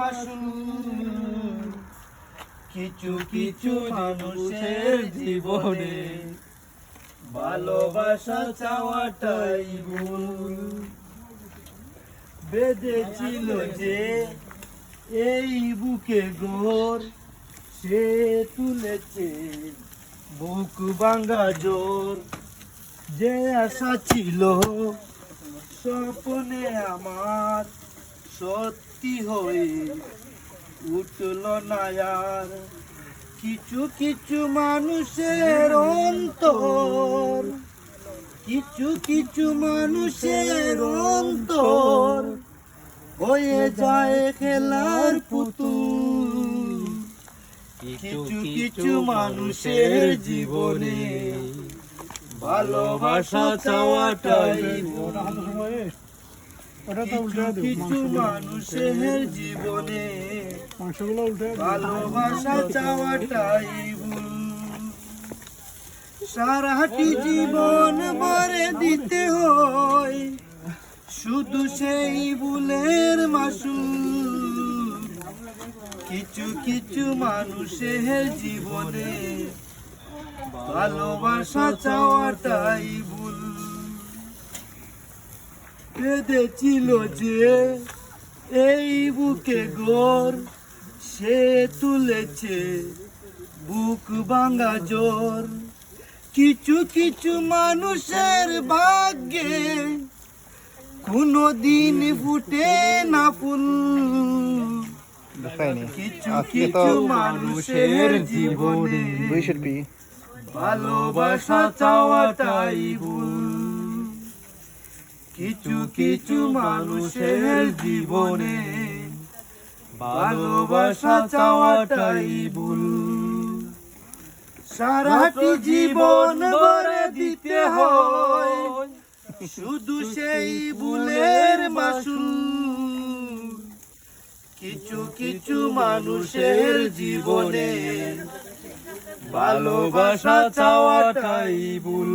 মাসুল। কিছু কিছু মানুষের জীবনে ভালোবাসা চাওয়াটাই ভুল। বেঁধেছিল যে এই বুকে ঘোর, সে তুলেছে বুক ভাঙা জোর। যে আশা ছিল স্বপ্নে আমার, সত্যি হয়ে উঠল না আর। কিছু কিছু মানুষের অন্তর, কিছু কিছু মানুষের অন্তর হয়ে যায় খেলার পুতুল। কিছু কিছু মানুষের জীবনে ভালোবাসা চাওয়াটাই ভুল। কিছু মানুষের জীবনে ভালোবাসা চাওয়াটাই ভুল। সারাটি জীবন ভরে দিতে হয় শুধু সেই ভুলের মাসুল। কিছু কিছু মানুষের জীবনে ভালোবাসা চাওয়াটাই ভুল। বেঁধেছিল যে এই বুকে ঘোর, সে তুলেছে বুক ভাঙা জোর। কিছু কিছু মানুষের ভাগ্যে কোনো দিন ফুটে না ফুল। কিছু কিছু মানুষের জীবনে ভালোবাসা চাওয়াটাই ভুল। কিছু কিছু মানুষের জীবনে ভালোবাসা চাওয়াটাই ভুল। সারাটি জীবন ভরে দিতে হয় শুধু সেই ভুলের মাসুল। কিছু কিছু মানুষের জীবনে ভালোবাসা চাওয়াটাই ভুল।